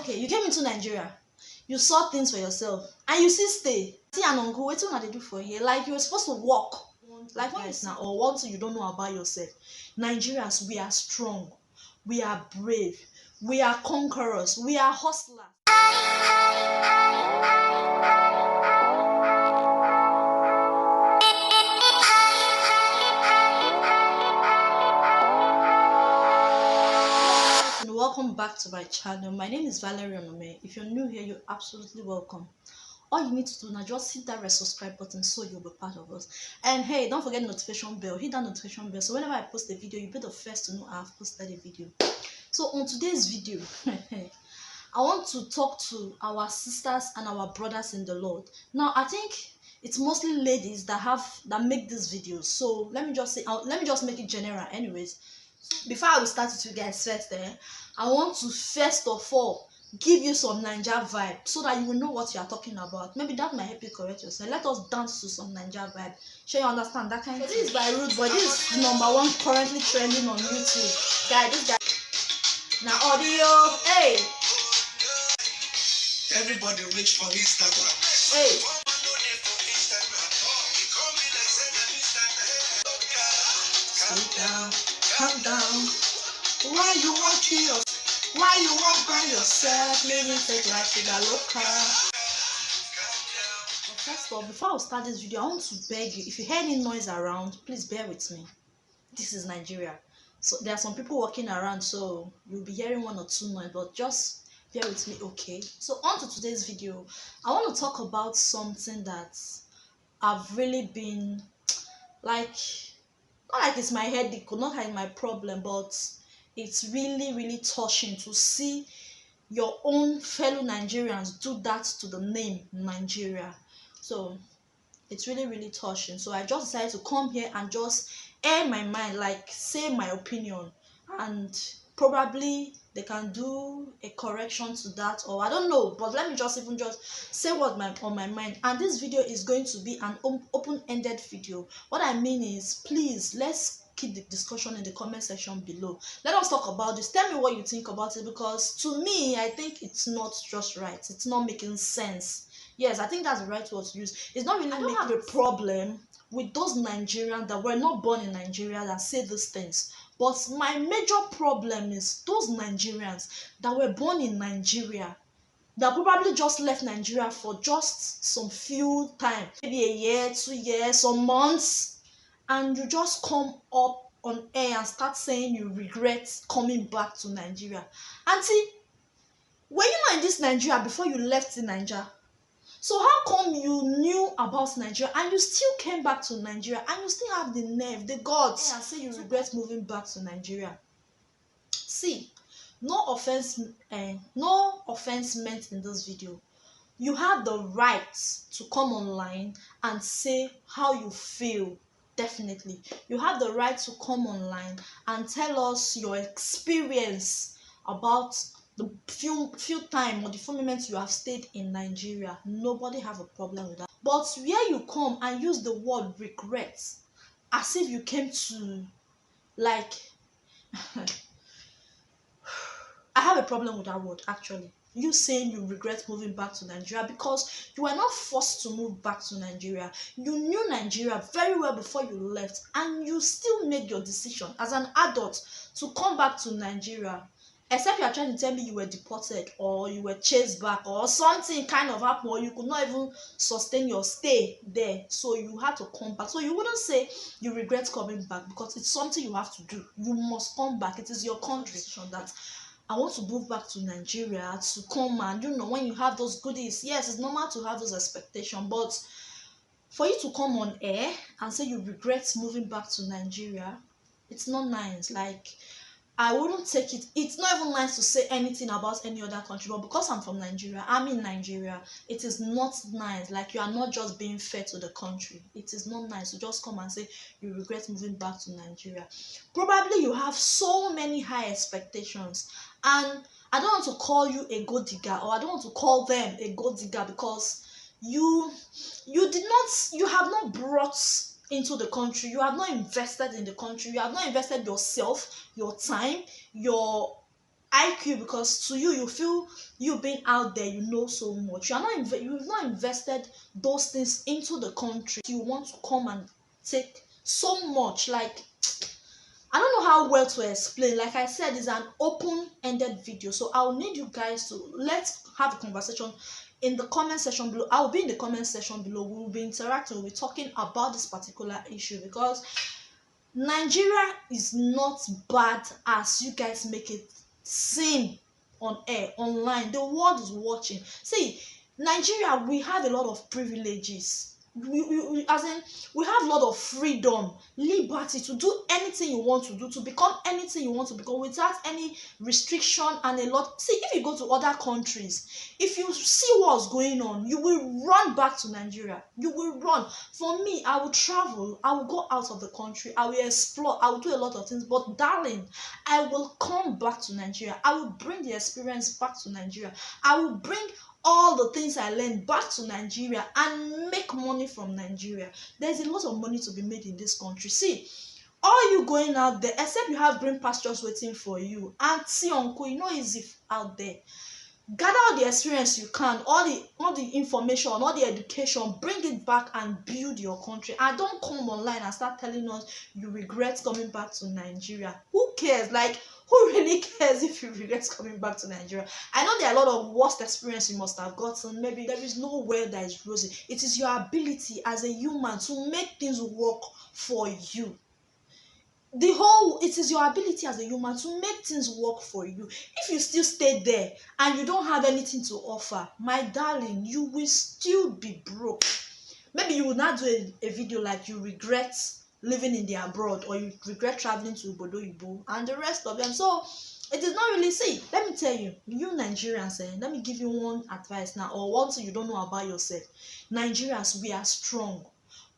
Okay, you came into Nigeria, you saw things for yourself, and you still stay. See an uncle, what do they do for here? Like you were supposed to work, like right now, or one thing you don't know about yourself. Nigerians, we are strong, we are brave, we are conquerors, we are hustlers. And welcome back to my channel. My name is Valerie Onome. If you're new here, you're absolutely welcome. All you need to do now, just hit that red subscribe button so you'll be part of us. And hey, don't forget the notification bell. Hit that notification bell so whenever I post a video, you'll be the first to know I've posted a video. So on today's video, I want to talk to our sisters and our brothers in the Lord. Now, I think it's mostly ladies that make these videos. So let me just make it general. Anyways, before I will start with you guys first, I want to first of all give you some Naija vibe so that you will know what you are talking about. Maybe that might help you correct yourself. Let us dance to some Naija vibe. Sure, you understand that kind of thing. This is by Rude Boy. This is #1 currently trending on YouTube. Guy, this guy. Now audio, hey. Everybody reach for Instagram. Hey. Calm down, calm down. Why you walking yourself? Why you walk by yourself? Living fake life with a local. First of all, before I start this video, I want to beg you, if you hear any noise around, please bear with me. This is Nigeria. So there are some people walking around, so you'll be hearing one or two noise, but just bear with me, okay? So on to today's video. I want to talk about something that I've really been like, not like it's my headache, not like my problem, but it's really touching to see your own fellow Nigerians do that to the name Nigeria. So it's really touching. So I just decided to come here and just air my mind, like say my opinion, and probably they can do a correction to that, or I don't know, but let me just say what on my mind. And this video is going to be an open-ended video. What I mean is, please, let's keep the discussion in the comment section below. Let us talk about this. Tell me what you think about it, because to me, I think it's not just right. It's not making sense. Yes, I think that's the right word to use. It's not really making a problem with those Nigerians that were not born in Nigeria that say these things. But my major problem is those Nigerians that were born in Nigeria that probably just left Nigeria for just some few time, maybe a year, 2 years, some months, and you just come up on air and start saying you regret coming back to Nigeria. Auntie, were you not in this Nigeria before you left in Nigeria? So how come you knew about Nigeria and you still came back to Nigeria and you still have the nerve, the guts, and say you regret moving back to Nigeria? See, no offense meant in this video. You have the right to come online and say how you feel. Definitely, you have the right to come online and tell us your experience about the few time or the few moments you have stayed in Nigeria. Nobody have a problem with that. But where you come and use the word regret as if you came to, like, I have a problem with that word actually. You saying you regret moving back to Nigeria, because you were not forced to move back to Nigeria. You knew Nigeria very well before you left, and you still made your decision as an adult to come back to Nigeria. Except you are trying to tell me you were deported or you were chased back or something kind of happened, or you could not even sustain your stay there, so you had to come back. So you wouldn't say you regret coming back, because it's something you have to do. You must come back. It is your country that I want to move back to Nigeria to come, and when you have those goodies, yes, it's normal to have those expectations, but for you to come on air and say you regret moving back to Nigeria, it's not nice. Like, I wouldn't take it. It's not even nice to say anything about any other country, but because I'm from Nigeria, I'm in Nigeria, it is not nice. Like, you are not just being fair to the country. It is not nice to just come and say you regret moving back to Nigeria. Probably you have so many high expectations, and I don't want to call you a gold digger, or I don't want to call them a gold digger, because you have not brought into the country, you have not invested in the country, you have not invested yourself, your time, your IQ, because to you, you feel you being out there, you know so much. You've not invested those things into the country. You want to come and take so much. Like, I don't know how well to explain. Like I said, it's an open-ended video, so I'll need you guys to let's have a conversation in the comment section below. I'll be in the comment section below. We'll be interacting. We'll be talking about this particular issue, because Nigeria is not bad as you guys make it seem on air, online. The world is watching. See, Nigeria, we have a lot of privileges. As in, we have a lot of freedom, liberty to do anything you want to do, to become anything you want to become without any restriction and a lot. See, if you go to other countries, if you see what's going on, you will run back to Nigeria. You will run. For me, I will travel, I will go out of the country, I will explore, I will do a lot of things, but darling, I will come back to Nigeria. I will bring the experience back to Nigeria. I will bring all the things I learned back to Nigeria and make money from Nigeria. There's a lot of money to be made in this country. See, all you going out there, except you have green pastures waiting for you, auntie, uncle, you know, easy out there. Gather all the experience you can, all the information, all the education, bring it back and build your country. And don't come online and start telling us you regret coming back to Nigeria. Who cares? Like, who really cares if you regret coming back to Nigeria? I know there are a lot of worst experience you must have gotten. Maybe there is nowhere that is rosy. It is your ability as a human to make things work for you. It is your ability as a human to make things work for you. If you still stay there and you don't have anything to offer, my darling, you will still be broke. Maybe you will not do a video like you regret living in the abroad, or you regret traveling to Obodo Oyibo and the rest of them. So it is not really. See, let me tell you, you Nigerians, let me give you one advice now, or one thing you don't know about yourself. Nigerians, we are strong,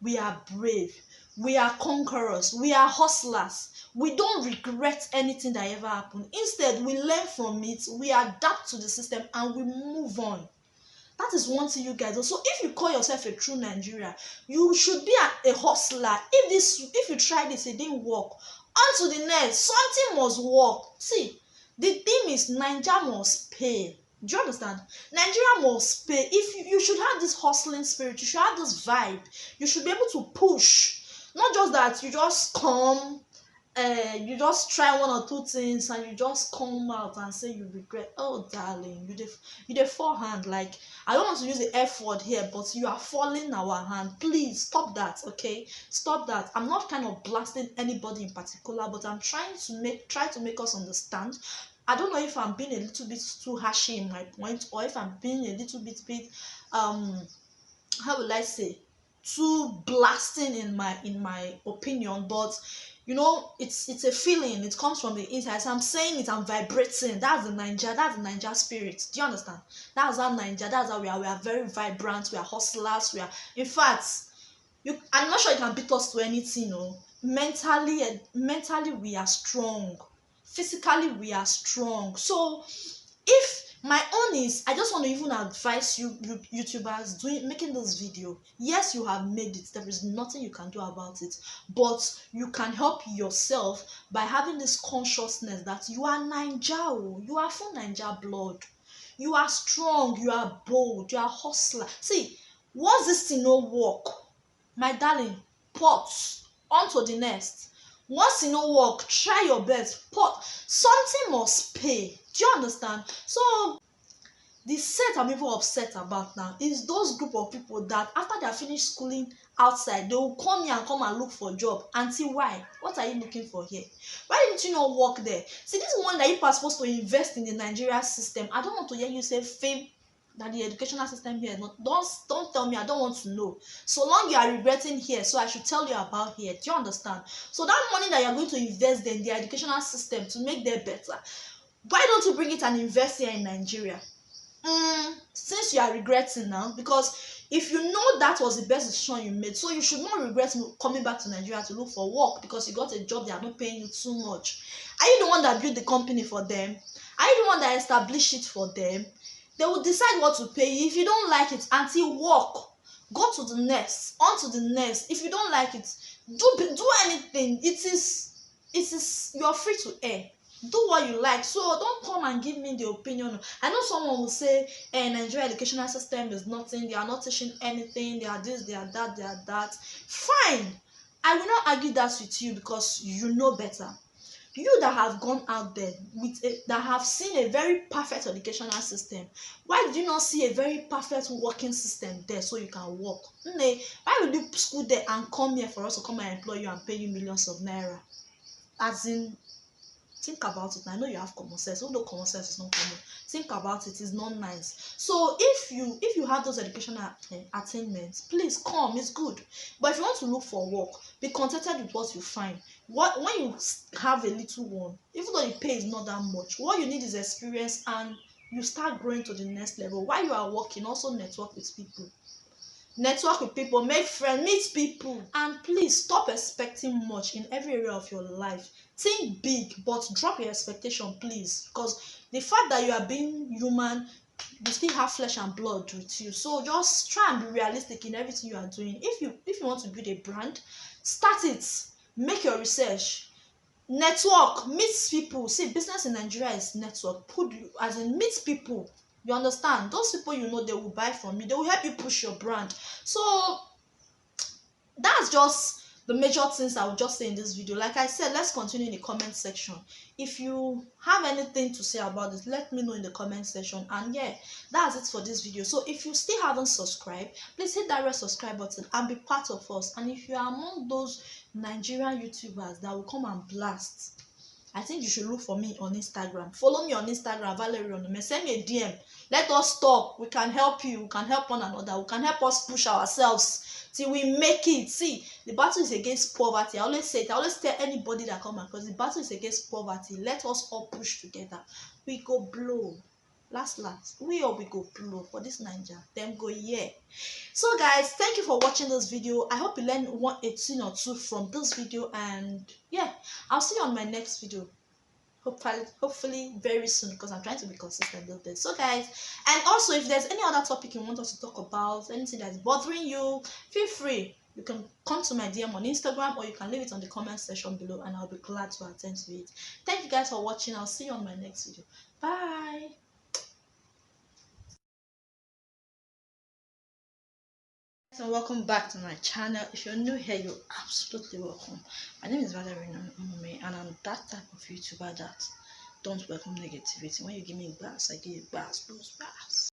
we are brave, we are conquerors, we are hustlers. We don't regret anything that ever happened. Instead, we learn from it, we adapt to the system, and we move on. That is one thing you guys do. So if you call yourself a true Nigerian, you should be a hustler. If you try this, it didn't work, on to the next. Something must work. See, the theme is Nigeria must pay. Do you understand? Nigeria must pay. If you should have this hustling spirit, you should have this vibe. You should be able to push. Not just that you just come, you just try one or two things and you just come out and say you regret. Oh darling, you dey fall hand. Like, I don't want to use the F word here, but you are falling our hand. Please stop that, okay? Stop that. I'm not kind of blasting anybody in particular, but I'm trying to make us understand. I don't know if I'm being a little bit too hashy in my point, or if I'm being a little bit how will I say, too blasting in my opinion, but you know, it's a feeling. It comes from the inside. So I'm saying it, I'm vibrating. That's the Ninja spirit. Do you understand? That's how Ninja, that's how we are very vibrant, we are hustlers, we are, in fact, I'm not sure you can beat us to anything, no. Mentally we are strong, physically we are strong. So if my own is, I just want to even advise you YouTubers making this video. Yes, you have made it, there is nothing you can do about it, but you can help yourself by having this consciousness that you are Naija, you are full Naija blood, you are strong, you are bold, you are hustler. See, once this thing no work, my darling, port on to the next. Once e no work, try your best, port. Something must pay. Do you understand? So the set I'm even upset about now is those group of people that after they are finished schooling outside, they will come here and come and look for job. Auntie, why? What are you looking for here? Why didn't you not work there? See, this one that you are supposed to invest in the Nigeria system. I don't want to hear you say fame that the educational system here. Don't tell me. I don't want to know. So long you are regretting here, so I should tell you about here. Do you understand? So that money that you are going to invest in the educational system to make them better, why don't you bring it and invest here in Nigeria? Since you are regretting now, because if you know that was the best decision you made, so you should not regret coming back to Nigeria to look for work because you got a job they are not paying you too much. Are you the one that built the company for them? Are you the one that established it for them? They will decide what to pay you. If you don't like it, until work, go to the next, on to the next. If you don't like it, do anything. It is you are free to air. Do what you like. So don't come and give me the opinion. I know someone will say, Nigeria educational system is nothing, they are not teaching anything, they are this, they are that, they are that. Fine, I will not argue that with you because you know better. You that have gone out there that have seen a very perfect educational system, why did you not see a very perfect working system there so you can work? Why would you school there and come here for us to come and employ you and pay you millions of naira? As in, think about it. I know you have common sense, although common sense is not common. Think about it. It's not nice. So if you have those educational attainments, please come. It's good. But if you want to look for work, be contented with what you find. When you have a little one, even though the pay is not that much, what you need is experience, and you start growing to the next level. While you are working, also network with people. Network with people, make friends, meet people, and please stop expecting much in every area of your life. Think big, but drop your expectation, please, because the fact that you are being human, you still have flesh and blood with you. So just try and be realistic in everything you are doing. If you want to build a brand, start it. Make your research. Network, meet people. See, business in Nigeria is network. As in, meet people. You understand? Those people, they will buy from you. They will help you push your brand. So that's just the major things I would just say in this video. Like I said, let's continue in the comment section. If you have anything to say about this, let me know in the comment section. And yeah, that's it for this video. So if you still haven't subscribed, please hit that red subscribe button and be part of us. And if you are among those Nigerian YouTubers that will come and blast, I think you should look for me on Instagram. Follow me on Instagram, Valerie Onome. Send me a DM. Let us talk. We can help you. We can help one another. We can help us push ourselves till we make it. See, the battle is against poverty. I always say it. I always tell anybody that come across, the battle is against poverty. Let us all push together. We go blow. Last, we go blow for this Niger. Them go yeah. So guys, thank you for watching this video. I hope you learned a thing or two from this video, and yeah, I'll see you on my next video. Hopefully very soon, because I'm trying to be consistent with this. So guys, and also if there's any other topic you want us to talk about, anything that's bothering you, feel free. You can come to my DM on Instagram, or you can leave it on the comment section below, and I'll be glad to attend to it. Thank you guys for watching. I'll see you on my next video. Bye. And welcome back to my channel. If you're new here, you're absolutely welcome. My name is Valerie Onome, and I'm that type of YouTuber that don't welcome negativity. When you give me bars, I give you bars, bars.